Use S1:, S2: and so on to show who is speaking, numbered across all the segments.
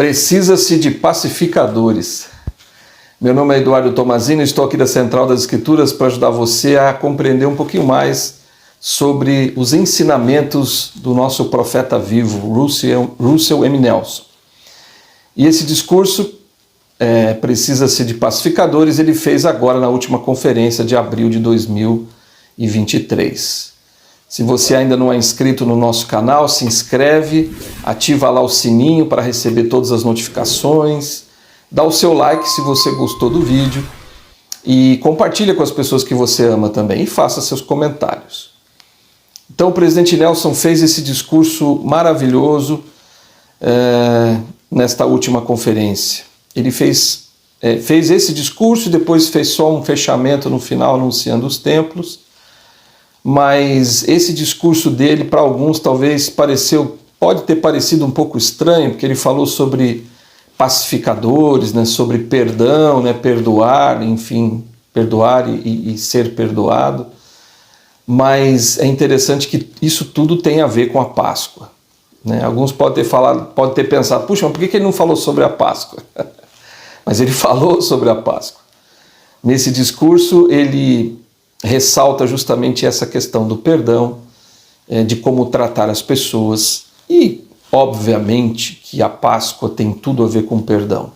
S1: Precisa-se de pacificadores. Meu nome é Eduardo Tomazini, estou aqui da Central das Escrituras para ajudar você a compreender um pouquinho mais sobre os ensinamentos do nosso profeta vivo, Russell M. Nelson. E esse discurso, Precisa-se de pacificadores, ele fez agora na última conferência de abril de 2023. Se você ainda não é inscrito no nosso canal, se inscreve, ativa lá o sininho para receber todas as notificações, dá o seu like se você gostou do vídeo e compartilha com as pessoas que você ama também e faça seus comentários. Então o presidente Nelson fez esse discurso maravilhoso nesta última conferência. Ele fez esse discurso e depois fez só um fechamento no final anunciando os templos. Mas esse discurso dele, para alguns, talvez pode ter parecido um pouco estranho, porque ele falou sobre pacificadores, né, sobre perdão, né, perdoar, enfim, perdoar e ser perdoado. Mas é interessante que isso tudo tem a ver com a Páscoa, né? Alguns podem ter pensado, puxa, mas por que ele não falou sobre a Páscoa? Mas ele falou sobre a Páscoa. Nesse discurso, ele ressalta justamente essa questão do perdão, de como tratar as pessoas e, obviamente, que a Páscoa tem tudo a ver com perdão.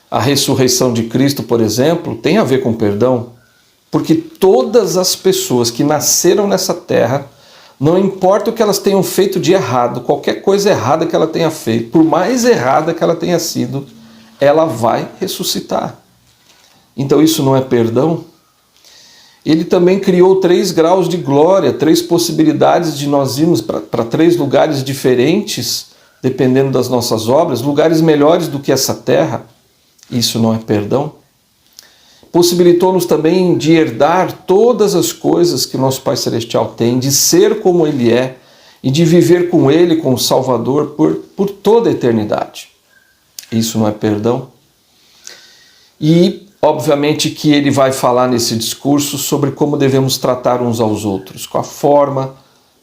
S1: A ressurreição de Cristo, por exemplo, tem a ver com perdão, porque todas as pessoas que nasceram nessa terra, não importa o que elas tenham feito de errado, qualquer coisa errada que ela tenha feito, por mais errada que ela tenha sido, ela vai ressuscitar. Então isso não é perdão? Ele também criou 3 graus de glória, 3 possibilidades de nós irmos para 3 lugares diferentes, dependendo das nossas obras, lugares melhores do que essa terra. Isso não é perdão? Possibilitou-nos também de herdar todas as coisas que nosso Pai Celestial tem, de ser como Ele é e de viver com Ele, com o Salvador, por toda a eternidade. Isso não é perdão? E obviamente que ele vai falar nesse discurso sobre como devemos tratar uns aos outros, com a forma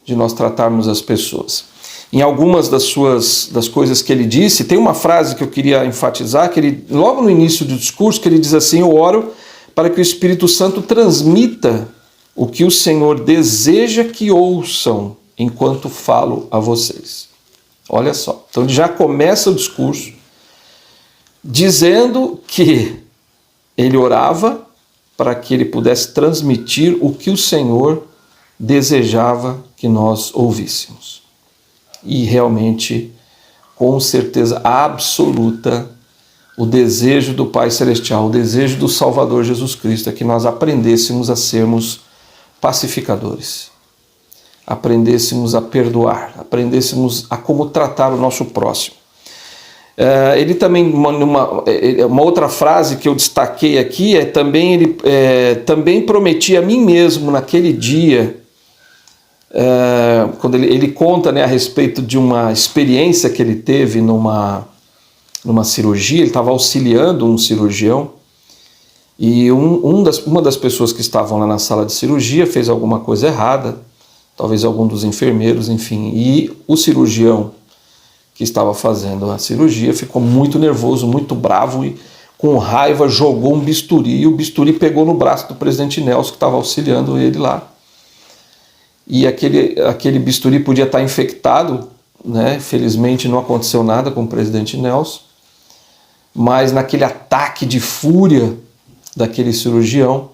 S1: de nós tratarmos as pessoas. Em algumas das coisas que ele disse, tem uma frase que eu queria enfatizar, que ele, logo no início do discurso, que ele diz assim: eu oro para que o Espírito Santo transmita o que o Senhor deseja que ouçam enquanto falo a vocês. Olha só, então ele já começa o discurso dizendo que ele orava para que ele pudesse transmitir o que o Senhor desejava que nós ouvíssemos. E realmente, com certeza absoluta, o desejo do Pai Celestial, o desejo do Salvador Jesus Cristo é que nós aprendêssemos a sermos pacificadores, aprendêssemos a perdoar, aprendêssemos a como tratar o nosso próximo. Ele também, uma outra frase que eu destaquei aqui ele também prometia a mim mesmo naquele dia, quando ele conta, né, a respeito de uma experiência que ele teve numa cirurgia. Ele estava auxiliando um cirurgião e uma das pessoas que estavam lá na sala de cirurgia fez alguma coisa errada, talvez algum dos enfermeiros, enfim, e o cirurgião que estava fazendo a cirurgia ficou muito nervoso, muito bravo e com raiva jogou um bisturi e o bisturi pegou no braço do presidente Nelson, que estava auxiliando ele lá. E aquele bisturi podia estar infectado, né? Felizmente não aconteceu nada com o presidente Nelson, mas naquele ataque de fúria daquele cirurgião,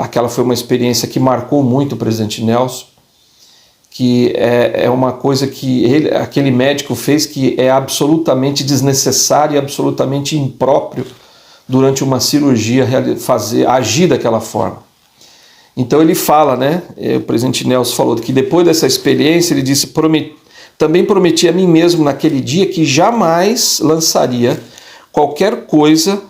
S1: aquela foi uma experiência que marcou muito o presidente Nelson, que é uma coisa que aquele médico fez que é absolutamente desnecessário e absolutamente impróprio durante uma cirurgia agir daquela forma. Então ele fala, né, o presidente Nelson falou que depois dessa experiência ele disse: também prometi a mim mesmo naquele dia que jamais lançaria qualquer coisa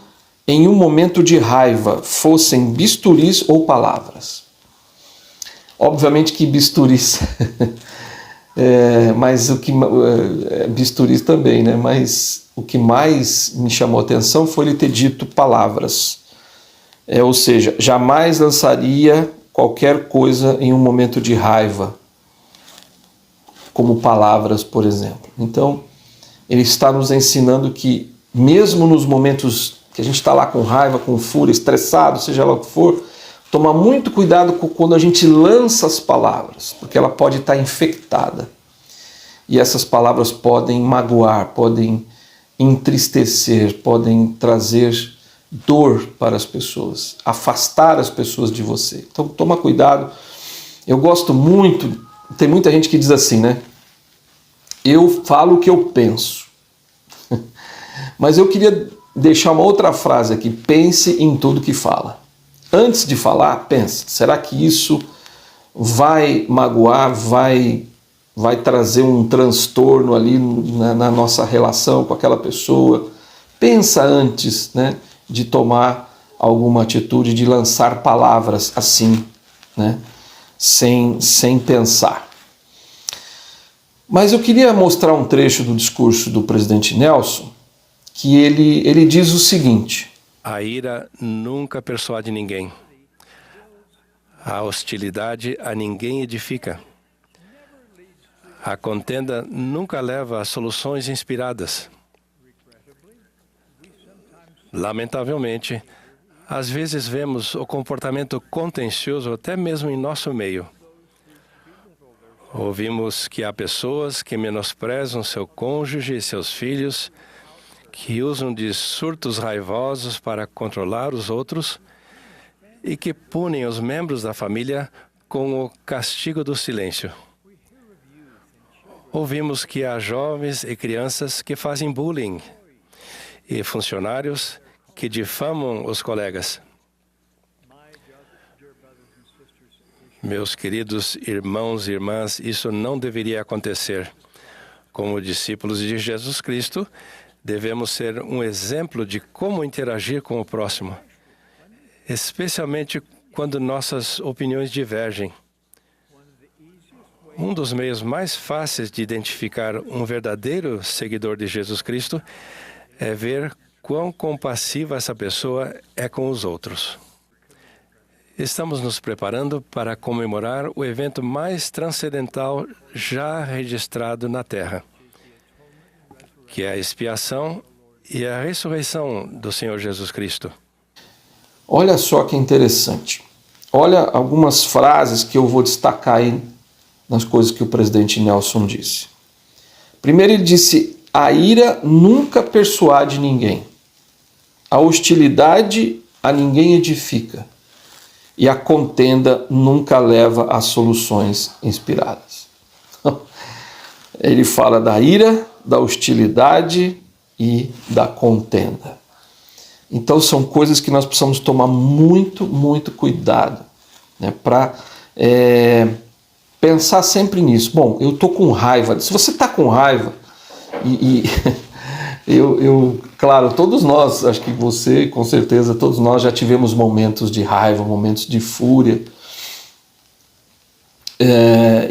S1: em um momento de raiva, fossem bisturis ou palavras. Obviamente que bisturis, mas bisturis também, né? Mas o que mais me chamou a atenção foi ele ter dito palavras. Ou seja, jamais lançaria qualquer coisa em um momento de raiva, como palavras, por exemplo. Então, ele está nos ensinando que, mesmo nos momentos que a gente está lá com raiva, com fúria, estressado, seja lá o que for, tomar muito cuidado quando a gente lança as palavras, porque ela pode estar infectada. E essas palavras podem magoar, podem entristecer, podem trazer dor para as pessoas, afastar as pessoas de você. Então toma cuidado. Eu gosto muito, tem muita gente que diz assim, né? Eu falo o que eu penso. Mas eu queria deixar uma outra frase aqui. Pense em tudo que fala. Antes de falar, pense. Será que isso vai magoar, vai trazer um transtorno ali na nossa relação com aquela pessoa? Pensa antes, né, de tomar alguma atitude, de lançar palavras assim, né, sem pensar. Mas eu queria mostrar um trecho do discurso do presidente Nelson, que ele diz o seguinte:
S2: a ira nunca persuade ninguém. A hostilidade a ninguém edifica. A contenda nunca leva a soluções inspiradas. Lamentavelmente, às vezes vemos o comportamento contencioso até mesmo em nosso meio. Ouvimos que há pessoas que menosprezam seu cônjuge e seus filhos, que usam de surtos raivosos para controlar os outros e que punem os membros da família com o castigo do silêncio. Ouvimos que há jovens e crianças que fazem bullying e funcionários que difamam os colegas. Meus queridos irmãos e irmãs, isso não deveria acontecer. Como discípulos de Jesus Cristo, devemos ser um exemplo de como interagir com o próximo, especialmente quando nossas opiniões divergem. Um dos meios mais fáceis de identificar um verdadeiro seguidor de Jesus Cristo é ver quão compassiva essa pessoa é com os outros. Estamos nos preparando para comemorar o evento mais transcendental já registrado na Terra, que é a expiação e a ressurreição do Senhor Jesus Cristo.
S1: Olha só que interessante. Olha algumas frases que eu vou destacar aí nas coisas que o presidente Nelson disse. Primeiro ele disse: a ira nunca persuade ninguém. A hostilidade a ninguém edifica. E a contenda nunca leva a soluções inspiradas. Ele fala da ira, da hostilidade e da contenda. Então são coisas que nós precisamos tomar muito, muito cuidado, né, para pensar sempre nisso. Bom, eu estou com raiva. Se você está com raiva, claro, todos nós, acho que você, com certeza, todos nós já tivemos momentos de raiva, momentos de fúria.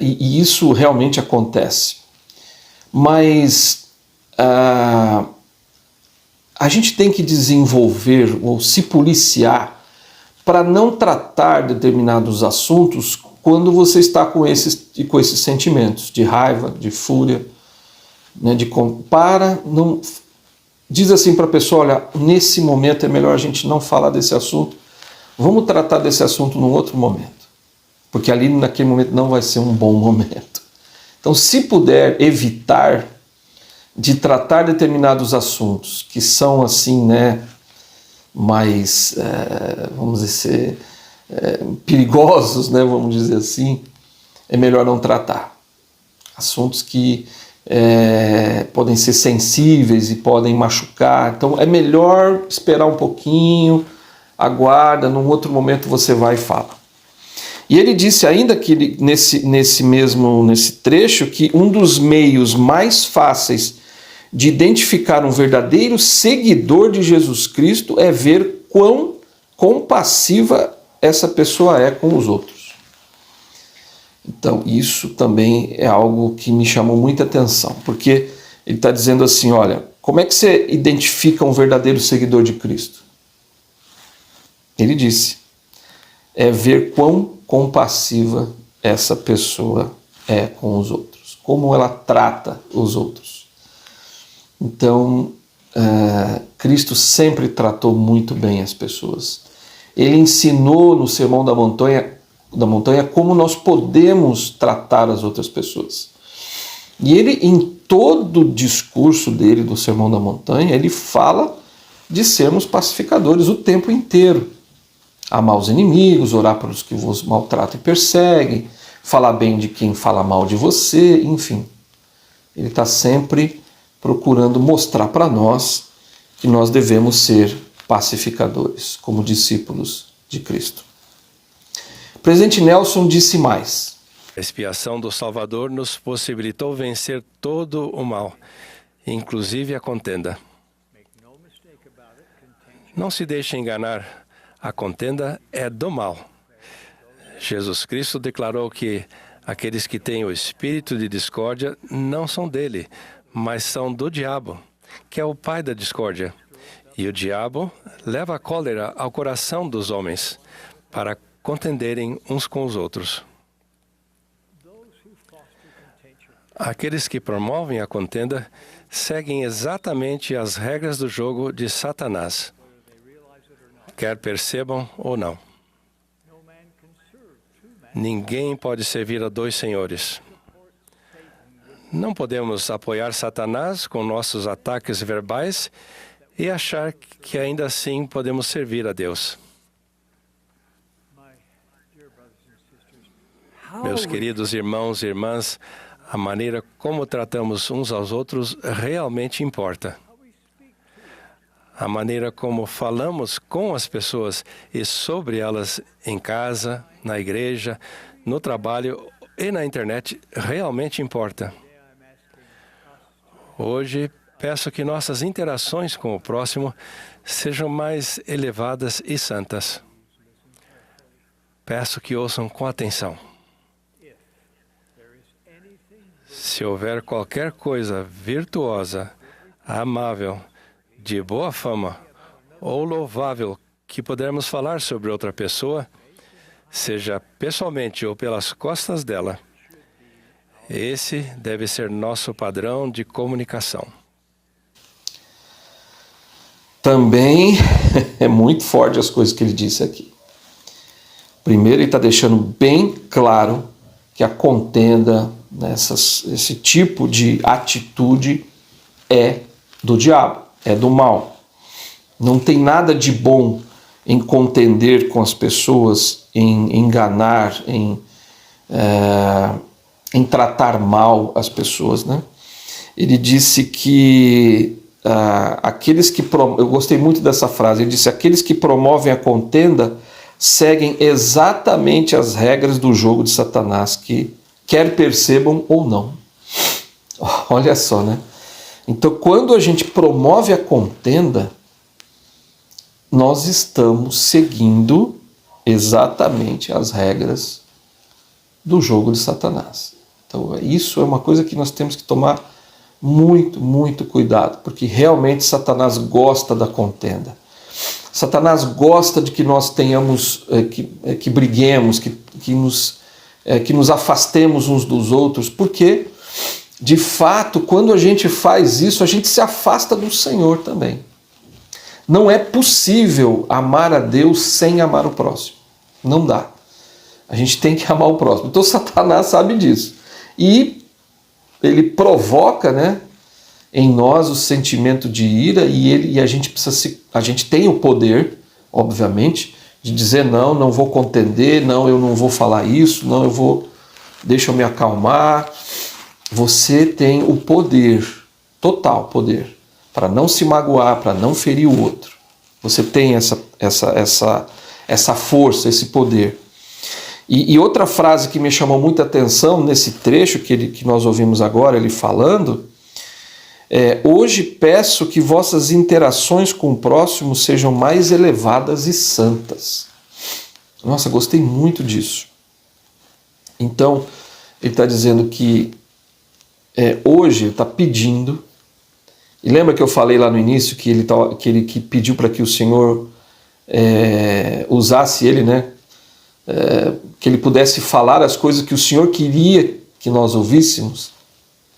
S1: E isso realmente acontece. Mas a gente tem que desenvolver ou se policiar para não tratar determinados assuntos quando você está com esses sentimentos de raiva, de fúria, né, diz assim para a pessoa: olha, nesse momento é melhor a gente não falar desse assunto, vamos tratar desse assunto num outro momento, porque ali naquele momento não vai ser um bom momento. Então, se puder evitar de tratar determinados assuntos que são assim, né, mais, vamos dizer, perigosos, né, vamos dizer assim, é melhor não tratar. Assuntos que podem ser sensíveis e podem machucar, então é melhor esperar um pouquinho, aguarda, num outro momento você vai e fala. E ele disse ainda que nesse trecho que um dos meios mais fáceis de identificar um verdadeiro seguidor de Jesus Cristo é ver quão compassiva essa pessoa é com os outros. Então, isso também é algo que me chamou muita atenção, porque ele está dizendo assim: olha, como é que você identifica um verdadeiro seguidor de Cristo? Ele disse: é ver quão compassiva essa pessoa é com os outros, como ela trata os outros. Então, Cristo sempre tratou muito bem as pessoas. Ele ensinou no Sermão da Montanha como nós podemos tratar as outras pessoas. E ele, em todo o discurso dele do Sermão da Montanha, ele fala de sermos pacificadores o tempo inteiro. Amar os inimigos, orar pelos que vos maltratam e perseguem, falar bem de quem fala mal de você, enfim. Ele está sempre procurando mostrar para nós que nós devemos ser pacificadores, como discípulos de Cristo. O presidente Nelson disse mais.
S2: A expiação do Salvador nos possibilitou vencer todo o mal, inclusive a contenda. Não se deixe enganar, a contenda é do mal. Jesus Cristo declarou que aqueles que têm o espírito de discórdia não são dele, mas são do diabo, que é o pai da discórdia. E o diabo leva a cólera ao coração dos homens para contenderem uns com os outros. Aqueles que promovem a contenda seguem exatamente as regras do jogo de Satanás, quer percebam ou não. Ninguém pode servir a dois senhores. Não podemos apoiar Satanás com nossos ataques verbais e achar que ainda assim podemos servir a Deus. Meus queridos irmãos e irmãs, a maneira como tratamos uns aos outros realmente importa. A maneira como falamos com as pessoas e sobre elas em casa, na igreja, no trabalho e na internet realmente importa. Hoje, peço que nossas interações com o próximo sejam mais elevadas e santas. Peço que ouçam com atenção. Se houver qualquer coisa virtuosa, amável, de boa fama ou louvável que pudermos falar sobre outra pessoa, seja pessoalmente ou pelas costas dela, esse deve ser nosso padrão de comunicação.
S1: Também é muito forte as coisas que ele disse aqui. Primeiro, ele está deixando bem claro que a contenda, esse tipo de atitude é do diabo, é do mal. Não tem nada de bom em contender com as pessoas, em enganar, em tratar mal as pessoas, né? Ele disse que aqueles que... Eu gostei muito dessa frase. Ele disse: aqueles que promovem a contenda seguem exatamente as regras do jogo de Satanás, que quer percebam ou não. Olha só, né? Então, quando a gente promove a contenda, nós estamos seguindo exatamente as regras do jogo de Satanás. Então, isso é uma coisa que nós temos que tomar muito, muito cuidado, porque realmente Satanás gosta da contenda. Satanás gosta de que nós tenhamos, que briguemos, que nos afastemos uns dos outros, porque, de fato, quando a gente faz isso, a gente se afasta do Senhor também. Não é possível amar a Deus sem amar o próximo. Não dá. A gente tem que amar o próximo. Então Satanás sabe disso. E ele provoca, né, em nós o sentimento de ira, e a gente a gente tem o poder, obviamente, de dizer: não vou contender, não, eu não vou falar isso, não, deixa eu me acalmar. Você tem o poder, total poder, para não se magoar, para não ferir o outro. Você tem essa força, esse poder. E outra frase que me chamou muita atenção nesse trecho que nós ouvimos agora, ele falando, hoje peço que vossas interações com o próximo sejam mais elevadas e santas. Nossa, gostei muito disso. Então, ele está dizendo que hoje ele está pedindo, e lembra que eu falei lá no início que ele pediu para que o Senhor usasse ele, né? Que ele pudesse falar as coisas que o Senhor queria que nós ouvíssemos.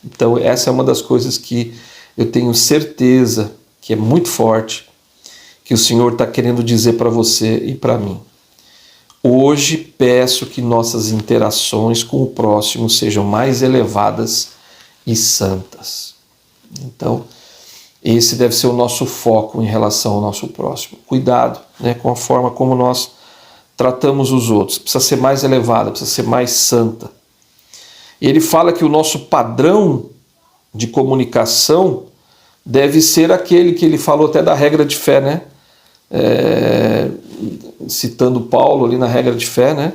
S1: Então essa é uma das coisas que eu tenho certeza que é muito forte, que o Senhor está querendo dizer para você e para mim. Hoje peço que nossas interações com o próximo sejam mais elevadas e santas. Então, esse deve ser o nosso foco em relação ao nosso próximo. Cuidado, né, com a forma como nós tratamos os outros. Precisa ser mais elevada, precisa ser mais santa. Ele fala que o nosso padrão de comunicação deve ser aquele que ele falou até da regra de fé, né? Citando Paulo ali na regra de fé, né?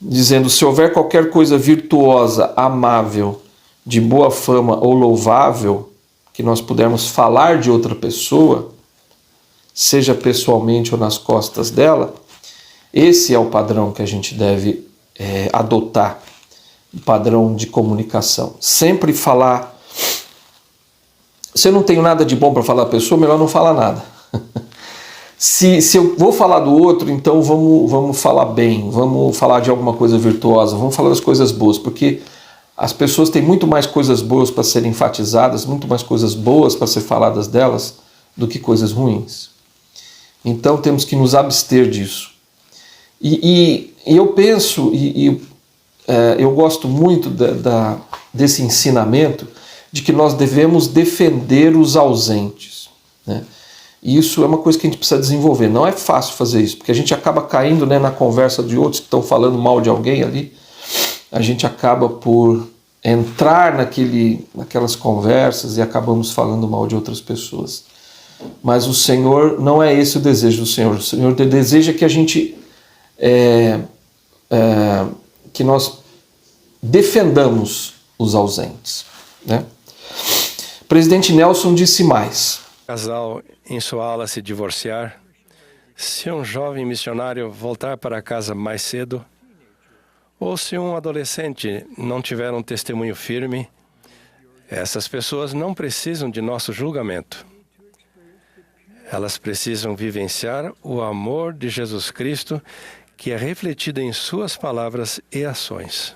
S1: Dizendo, se houver qualquer coisa virtuosa, amável, de boa fama ou louvável, que nós pudermos falar de outra pessoa, seja pessoalmente ou nas costas dela, esse é o padrão que a gente deve adotar, o padrão de comunicação. Sempre falar. Se eu não tenho nada de bom para falar da pessoa, melhor não falar nada. Se eu vou falar do outro, então vamos falar bem, vamos falar de alguma coisa virtuosa, vamos falar das coisas boas, porque as pessoas têm muito mais coisas boas para serem enfatizadas, muito mais coisas boas para ser faladas delas, do que coisas ruins. Então temos que nos abster disso. E eu penso, eu gosto muito desse ensinamento de que nós devemos defender os ausentes, né? E isso é uma coisa que a gente precisa desenvolver. Não é fácil fazer isso, porque a gente acaba caindo, né, na conversa de outros que estão falando mal de alguém ali. A gente acaba por entrar naquelas conversas e acabamos falando mal de outras pessoas. Mas o Senhor, não é esse o desejo do Senhor. O Senhor deseja que a gente, que nós defendamos os ausentes, né? Presidente Nelson disse mais.
S2: Casal em sua aula se divorciar, se um jovem missionário voltar para casa mais cedo, ou se um adolescente não tiver um testemunho firme, essas pessoas não precisam de nosso julgamento. Elas precisam vivenciar o amor de Jesus Cristo, que é refletido em suas palavras e ações.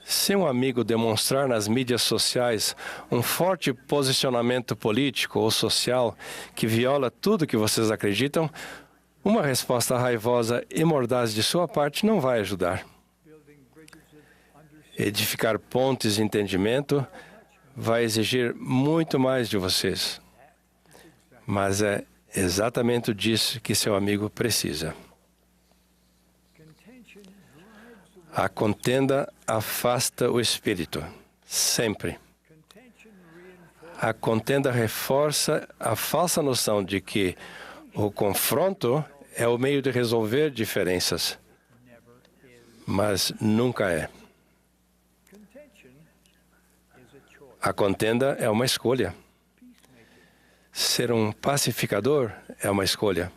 S2: Se um amigo demonstrar nas mídias sociais um forte posicionamento político ou social que viola tudo que vocês acreditam, uma resposta raivosa e mordaz de sua parte não vai ajudar. Edificar pontes de entendimento vai exigir muito mais de vocês. Mas é exatamente disso que seu amigo precisa. A contenda afasta o espírito, sempre. A contenda reforça a falsa noção de que o confronto é o meio de resolver diferenças, mas nunca é. A contenda é uma escolha. Ser um pacificador é uma escolha.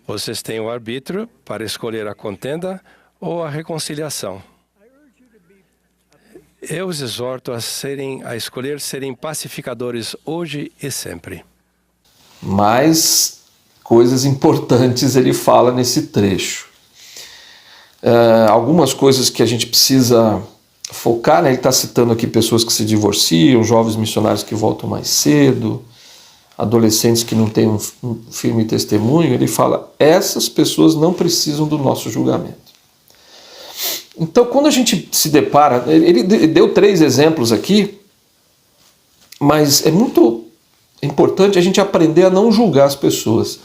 S2: Vocês têm o arbítrio para escolher a contenda ou a reconciliação. Eu os exorto a escolher serem pacificadores hoje e sempre.
S1: Mais coisas importantes ele fala nesse trecho. Algumas coisas que a gente precisa focar, né? Ele está citando aqui pessoas que se divorciam, jovens missionários que voltam mais cedo, adolescentes que não têm um firme testemunho. Ele fala, essas pessoas não precisam do nosso julgamento. Então, quando a gente se depara, ele deu 3 exemplos aqui, mas é muito importante a gente aprender a não julgar as pessoas.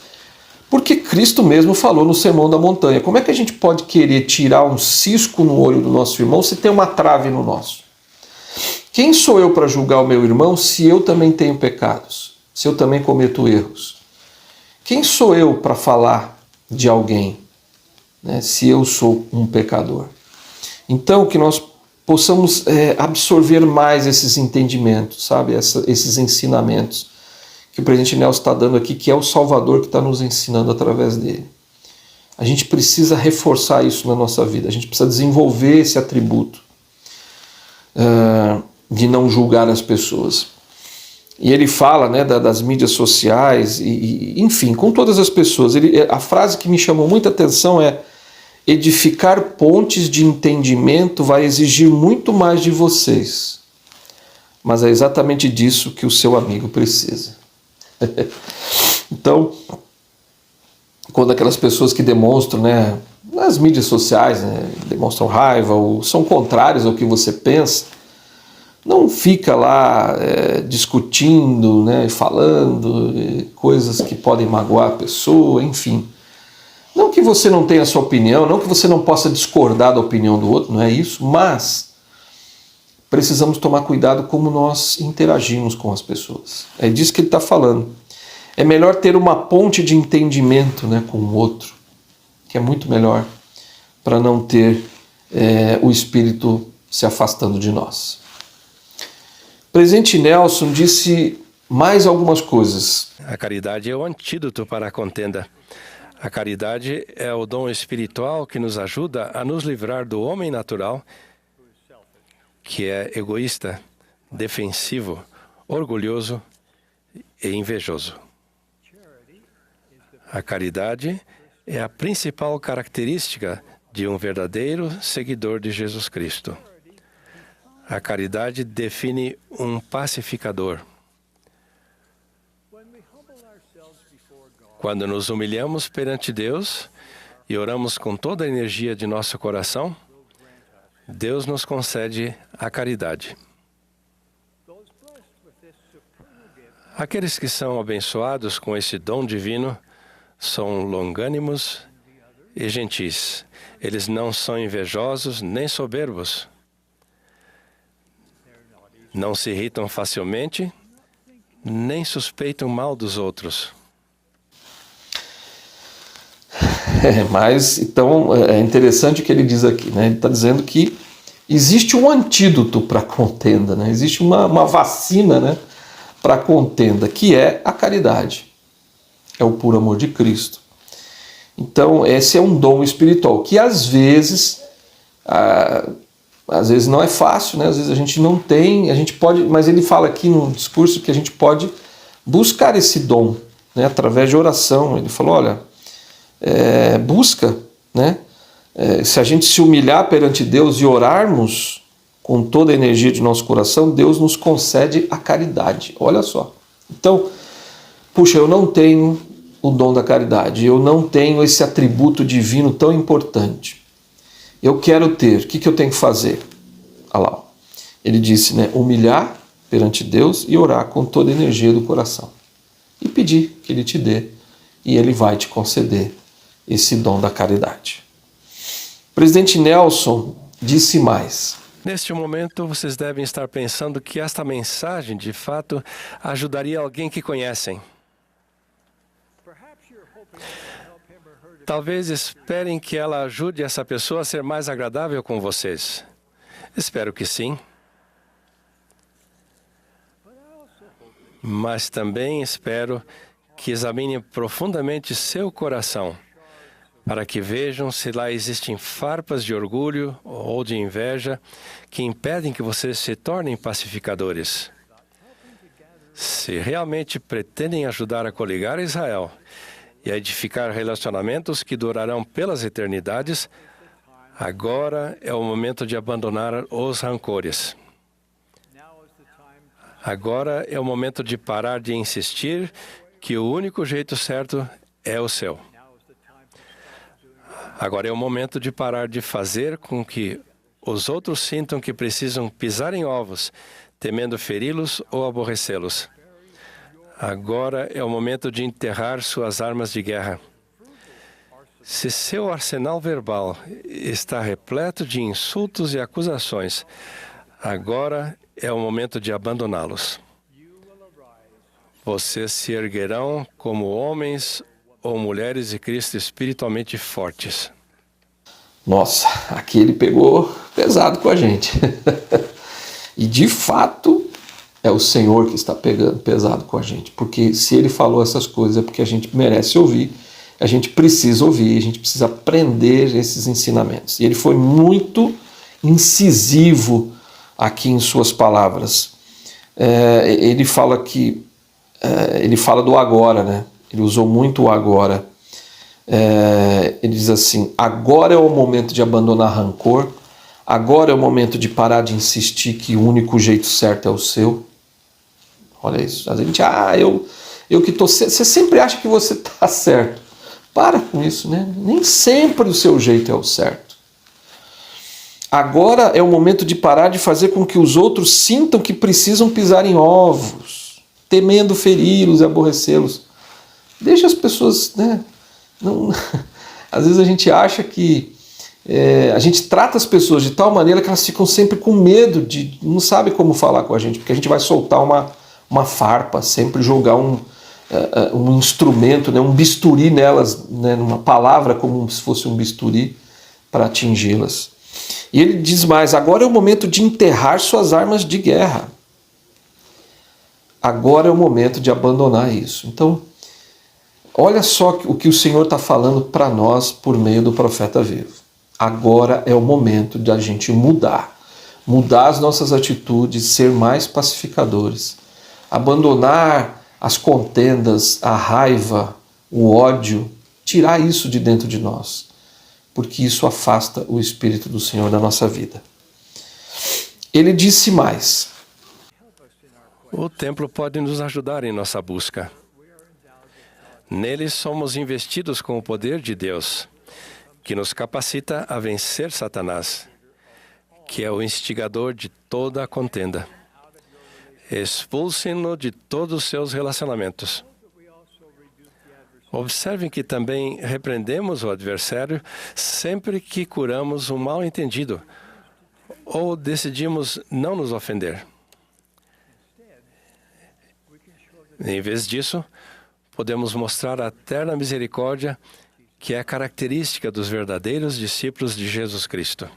S1: Porque Cristo mesmo falou no Sermão da Montanha. Como é que a gente pode querer tirar um cisco no olho do nosso irmão se tem uma trave no nosso? Quem sou eu para julgar o meu irmão se eu também tenho pecados? Se eu também cometo erros? Quem sou eu para falar de alguém, né, se eu sou um pecador? Então, que nós possamos absorver mais esses entendimentos, sabe? Esses ensinamentos que o presidente Nelson está dando aqui, que é o Salvador que está nos ensinando através dele. A gente precisa reforçar isso na nossa vida, a gente precisa desenvolver esse atributo de não julgar as pessoas. E ele fala, né, das mídias sociais, enfim, com todas as pessoas. A frase que me chamou muita atenção é: edificar pontes de entendimento vai exigir muito mais de vocês mas é exatamente disso que o seu amigo precisa. Então, quando aquelas pessoas que demonstram, né, nas mídias sociais, né, demonstram raiva ou são contrários ao que você pensa, não fica lá discutindo, né, falando coisas que podem magoar a pessoa, enfim. Não que você não tenha a sua opinião, não que você não possa discordar da opinião do outro, não é isso, mas precisamos tomar cuidado como nós interagimos com as pessoas. É disso que ele está falando. É melhor ter uma ponte de entendimento, né, com o outro, que é muito melhor, para não ter o espírito se afastando de nós. O presidente Nelson disse mais algumas coisas.
S2: A caridade é o antídoto para a contenda. A caridade é o dom espiritual que nos ajuda a nos livrar do homem natural, que é egoísta, defensivo, orgulhoso e invejoso. A caridade é a principal característica de um verdadeiro seguidor de Jesus Cristo. A caridade define um pacificador. Quando nos humilhamos perante Deus e oramos com toda a energia de nosso coração, Deus nos concede a caridade. Aqueles que são abençoados com esse dom divino são longânimos e gentis. Eles não são invejosos nem soberbos. Não se irritam facilmente, nem suspeitam mal dos outros.
S1: Mas, então, é interessante o que ele diz aqui, né? Ele está dizendo que existe um antídoto para a contenda, né? Existe uma vacina, né, para a contenda, que é a caridade. É o puro amor de Cristo. Então, esse é um dom espiritual, que às vezes não é fácil, né? Às vezes a gente não tem, a gente pode, mas ele fala aqui no discurso que a gente pode buscar esse dom, né, através de oração. Ele falou, olha, busca, né? Se a gente se humilhar perante Deus e orarmos com toda a energia de nosso coração, Deus nos concede a caridade. Olha só. Então, puxa, eu não tenho o dom da caridade, eu não tenho esse atributo divino tão importante. Eu quero ter, o que eu tenho que fazer? Olha lá, ele disse, né, humilhar perante Deus e orar com toda a energia do coração. E pedir que Ele te dê, e Ele vai te conceder esse dom da caridade. O presidente Nelson disse mais.
S2: Neste momento, vocês devem estar pensando que esta mensagem, de fato, ajudaria alguém que conhecem. Talvez esperem que ela ajude essa pessoa a ser mais agradável com vocês. Espero que sim. Mas também espero que examinem profundamente seu coração, para que vejam se lá existem farpas de orgulho ou de inveja que impedem que vocês se tornem pacificadores. Se realmente pretendem ajudar a coligar Israel e a edificar relacionamentos que durarão pelas eternidades, agora é o momento de abandonar os rancores. Agora é o momento de parar de insistir que o único jeito certo é o seu. Agora é o momento de parar de fazer com que os outros sintam que precisam pisar em ovos, temendo feri-los ou aborrecê-los. Agora é o momento de enterrar suas armas de guerra. Se seu arsenal verbal está repleto de insultos e acusações, agora é o momento de abandoná-los. Vocês se erguerão como homens ou mulheres de Cristo espiritualmente fortes.
S1: Nossa, aqui ele pegou pesado com a gente. E de fato é o Senhor que está pegando pesado com a gente, porque se ele falou essas coisas é porque a gente merece ouvir, a gente precisa ouvir, a gente precisa aprender esses ensinamentos. E ele foi muito incisivo aqui em suas palavras. Ele fala que ele fala do agora, né? Ele usou muito o agora. Ele diz assim: agora é o momento de abandonar rancor, Agora é o momento de parar de insistir que o único jeito certo é o seu. Olha isso. A gente, eu que tô certo. Você sempre acha que você está certo. Para com isso, né? Nem sempre o seu jeito é o certo. Agora é o momento de parar de fazer com que os outros sintam que precisam pisar em ovos, temendo feri-los e aborrecê-los. Deixa as pessoas, né? Não, às vezes a gente acha que a gente trata as pessoas de tal maneira que elas ficam sempre com medo, não sabem como falar com a gente, porque a gente vai soltar uma farpa, sempre jogar um instrumento, né, um bisturi nelas, né, uma palavra como se fosse um bisturi para atingi-las. E ele diz mais, agora é o momento de enterrar suas armas de guerra. Agora é o momento de abandonar isso. Então, olha só o que o Senhor está falando para nós por meio do profeta vivo. Agora é o momento de a gente mudar as nossas atitudes, ser mais pacificadores, abandonar as contendas, a raiva, o ódio, tirar isso de dentro de nós, porque isso afasta o Espírito do Senhor da nossa vida. Ele disse mais.
S2: O templo pode nos ajudar em nossa busca. Nele somos investidos com o poder de Deus, que nos capacita a vencer Satanás, que é o instigador de toda a contenda. Expulse-no de todos os seus relacionamentos. Observem que também repreendemos o adversário sempre que curamos um mal-entendido ou decidimos não nos ofender. Em vez disso, podemos mostrar a terna misericórdia que é a característica dos verdadeiros discípulos de Jesus Cristo.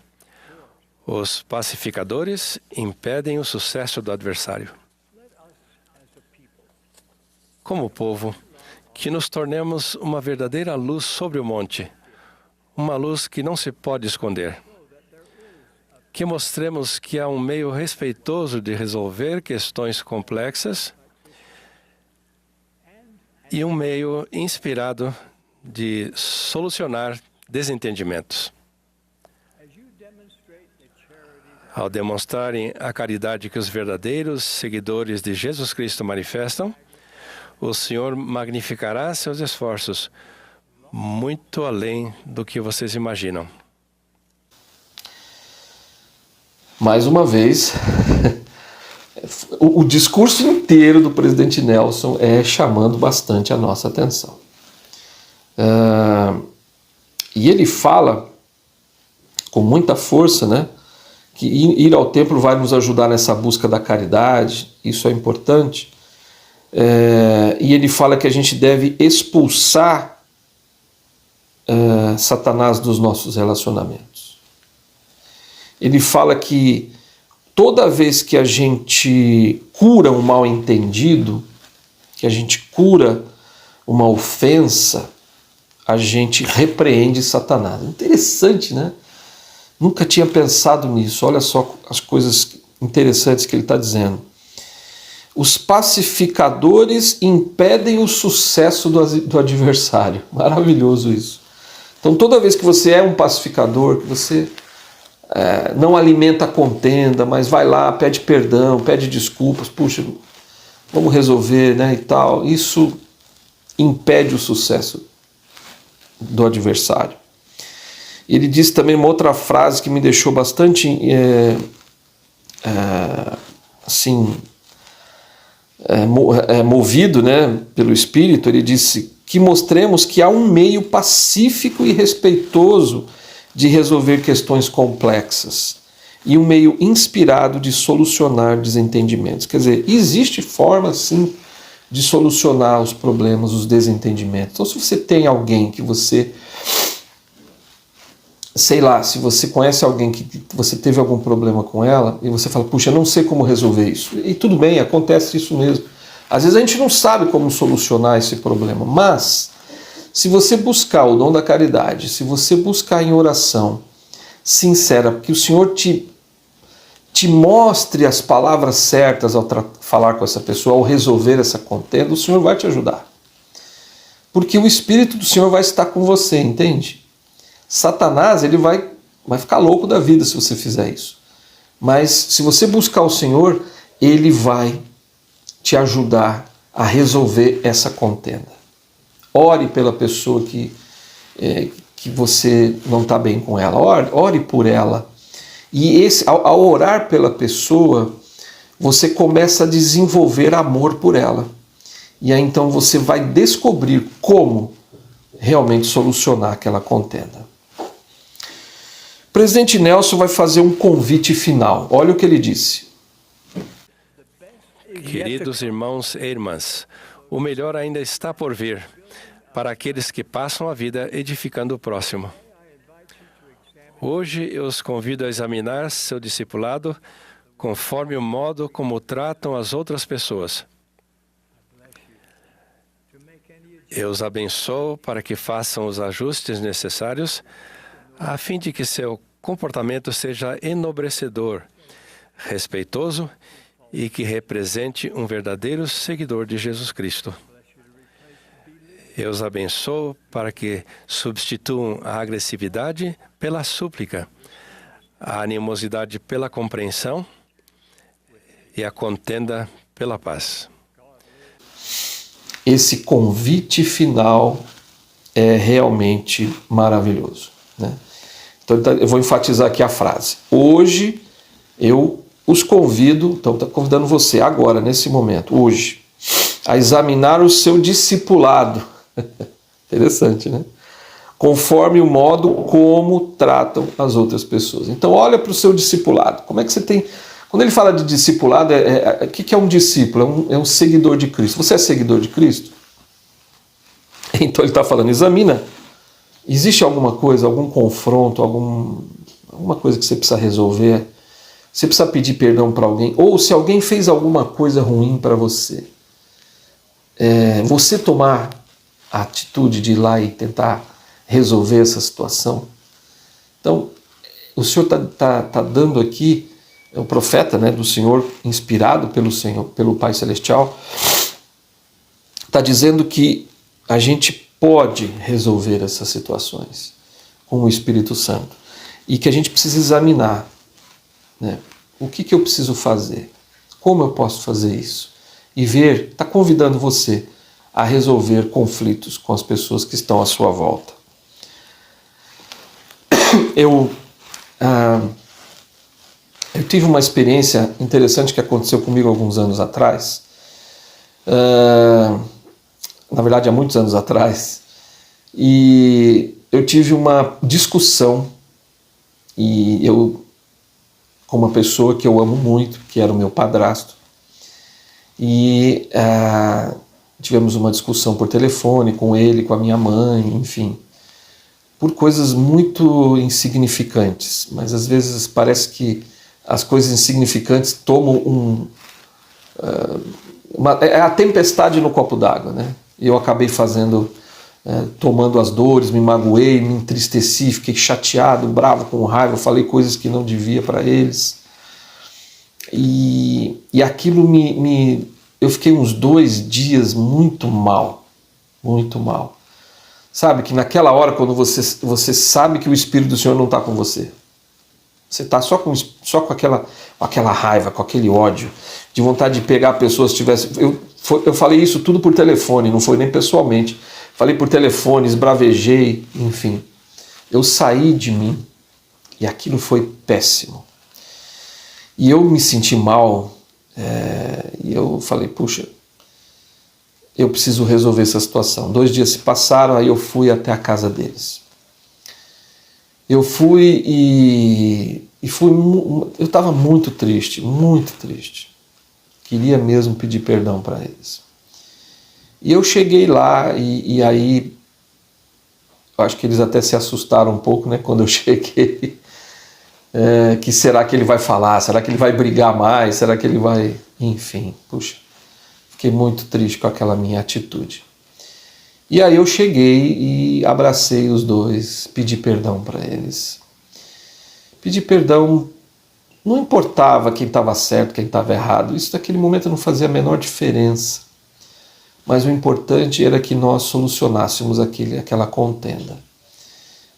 S2: Os pacificadores impedem o sucesso do adversário. Como povo, que nos tornemos uma verdadeira luz sobre o monte, uma luz que não se pode esconder. Que mostremos que há um meio respeitoso de resolver questões complexas e um meio inspirado de solucionar desentendimentos. Ao demonstrarem a caridade que os verdadeiros seguidores de Jesus Cristo manifestam, o Senhor magnificará seus esforços muito além do que vocês imaginam.
S1: Mais uma vez, o discurso inteiro do presidente Nelson é chamando bastante a nossa atenção. E ele fala com muita força, né, que ir ao templo vai nos ajudar nessa busca da caridade, isso é importante. E ele fala que a gente deve expulsar Satanás dos nossos relacionamentos. Ele fala que toda vez que a gente cura um mal-entendido, que a gente cura uma ofensa, a gente repreende Satanás. Interessante, né? Nunca tinha pensado nisso. Olha só as coisas interessantes que ele está dizendo. Os pacificadores impedem o sucesso do adversário. Maravilhoso isso. Então, toda vez que você é um pacificador, que você não alimenta a contenda, mas vai lá, pede perdão, pede desculpas, puxa, vamos resolver, né, e tal, isso impede o sucesso do adversário. Ele disse também uma outra frase que me deixou bastante movido, né, pelo Espírito. Ele disse que mostremos que há um meio pacífico e respeitoso de resolver questões complexas e um meio inspirado de solucionar desentendimentos. Quer dizer, existe forma, sim, de solucionar os problemas, os desentendimentos. Então, se você tem alguém que você, sei lá, se você conhece alguém que você teve algum problema com ela e você fala, puxa, eu não sei como resolver isso. E tudo bem, acontece isso mesmo. Às vezes a gente não sabe como solucionar esse problema, mas se você buscar o dom da caridade, se você buscar em oração sincera, que o Senhor te mostre as palavras certas ao falar com essa pessoa, ao resolver essa contenda, o Senhor vai te ajudar. Porque o Espírito do Senhor vai estar com você, entende? Satanás, ele vai vai ficar louco da vida se você fizer isso. Mas se você buscar o Senhor, Ele vai te ajudar a resolver essa contenda. Ore pela pessoa que você não está bem com ela. Ore por ela. E ao orar pela pessoa, você começa a desenvolver amor por ela. E aí então você vai descobrir como realmente solucionar aquela contenda. O presidente Nelson vai fazer um convite final. Olha o que ele disse.
S2: Queridos irmãos e irmãs, o melhor ainda está por vir para aqueles que passam a vida edificando o próximo. Hoje eu os convido a examinar seu discipulado conforme o modo como tratam as outras pessoas. Eu os abençoo para que façam os ajustes necessários a fim de que seu comportamento seja enobrecedor, respeitoso e que represente um verdadeiro seguidor de Jesus Cristo. Eu os abençoo para que substituam a agressividade pela súplica, a animosidade pela compreensão e a contenda pela paz.
S1: Esse convite final é realmente maravilhoso, né? Então eu vou enfatizar aqui a frase. Hoje eu os convido, então está convidando você agora, nesse momento, hoje, a examinar o seu discipulado. Interessante, né? Conforme o modo como tratam as outras pessoas. Então olha para o seu discipulado. Como é que você tem... Quando ele fala de discipulado, o que é um discípulo? É um seguidor de Cristo. Você é seguidor de Cristo? Então ele está falando, examina. Existe alguma coisa, algum confronto, alguma coisa que você precisa resolver? Você precisa pedir perdão para alguém? Ou se alguém fez alguma coisa ruim para você, você tomar a atitude de ir lá e tentar resolver essa situação? Então, o Senhor tá dando aqui, o profeta, né, do Senhor, inspirado pelo Senhor, pelo Pai Celestial, está dizendo que a gente pode resolver essas situações com o Espírito Santo e que a gente precisa examinar, né, o que eu preciso fazer, como eu posso fazer isso, e ver, está convidando você a resolver conflitos com as pessoas que estão à sua volta. Eu tive uma experiência interessante que aconteceu comigo alguns anos atrás, na verdade há muitos anos atrás, e eu tive uma discussão com uma pessoa que eu amo muito, que era o meu padrasto, e tivemos uma discussão por telefone com ele, com a minha mãe, enfim, por coisas muito insignificantes, mas às vezes parece que as coisas insignificantes tomam é a tempestade no copo d'água, né? E eu acabei tomando as dores, me magoei, me entristeci, fiquei chateado, bravo, com raiva, falei coisas que não devia para eles. E aquilo eu fiquei uns 2 dias muito mal, muito mal. Sabe que naquela hora, quando você sabe que o Espírito do Senhor não está com você, você está só com aquela raiva, com aquele ódio, de vontade de pegar a pessoa se tivesse... Eu falei isso tudo por telefone, não foi nem pessoalmente. Falei por telefone, esbravejei, enfim. Eu saí de mim e aquilo foi péssimo. E eu me senti mal e eu falei, puxa, eu preciso resolver essa situação. 2 dias se passaram, aí eu fui até a casa deles. Eu fui eu estava muito triste, muito triste. Queria mesmo pedir perdão para eles. E eu cheguei lá e aí, eu acho que eles até se assustaram um pouco, né, quando eu cheguei. Que será que ele vai falar? Será que ele vai brigar mais? Será que ele vai... Enfim, puxa, fiquei muito triste com aquela minha atitude. E aí eu cheguei e abracei os dois, pedi perdão para eles. Pedi perdão, não importava quem estava certo, quem estava errado, isso naquele momento não fazia a menor diferença. Mas o importante era que nós solucionássemos aquela contenda.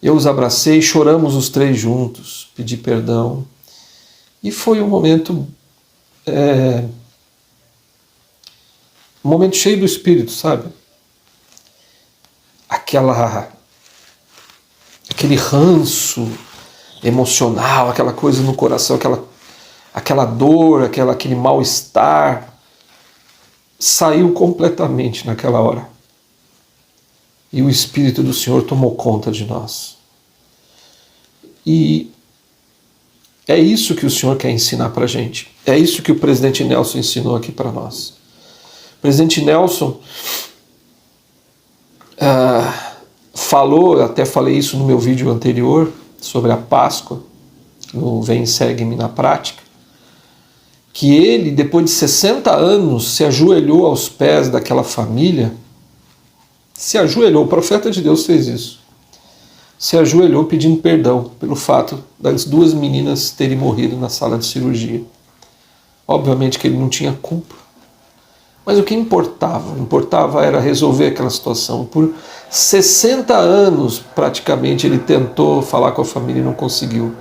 S1: Eu os abracei, choramos os três juntos, pedi perdão. E foi um momento cheio do Espírito, sabe? Aquele ranço emocional, aquela coisa no coração, aquela dor, aquele mal-estar, saiu completamente naquela hora. E o Espírito do Senhor tomou conta de nós. E é isso que o Senhor quer ensinar para a gente. É isso que o presidente Nelson ensinou aqui para nós. O presidente Nelson falou, eu até falei isso no meu vídeo anterior, sobre a Páscoa, no Vem e Segue-me na Prática, que ele, depois de 60 anos, se ajoelhou aos pés daquela família, o profeta de Deus fez isso, se ajoelhou pedindo perdão pelo fato das duas meninas terem morrido na sala de cirurgia. Obviamente que ele não tinha culpa, mas o que importava era resolver aquela situação. Por 60 anos, praticamente, ele tentou falar com a família e não conseguiu.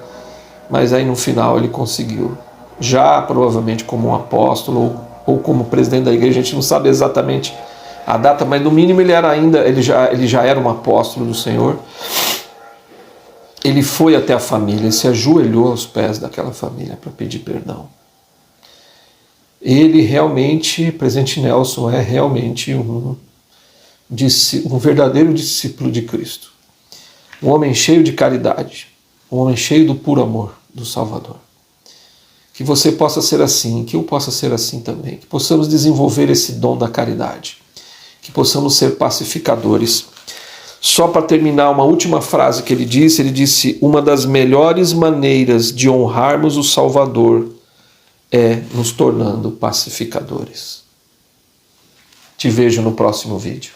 S1: Mas aí no final ele conseguiu. Já provavelmente como um apóstolo ou como presidente da igreja, a gente não sabe exatamente a data, mas no mínimo ele já era um apóstolo do Senhor. Ele foi até a família, se ajoelhou aos pés daquela família para pedir perdão. Ele realmente, presidente Nelson, é realmente um verdadeiro discípulo de Cristo. Um homem cheio de caridade, um homem cheio do puro amor do Salvador. Que você possa ser assim, que eu possa ser assim também, que possamos desenvolver esse dom da caridade, que possamos ser pacificadores. Só para terminar, uma última frase que ele disse, uma das melhores maneiras de honrarmos o Salvador é nos tornando pacificadores. Te vejo no próximo vídeo.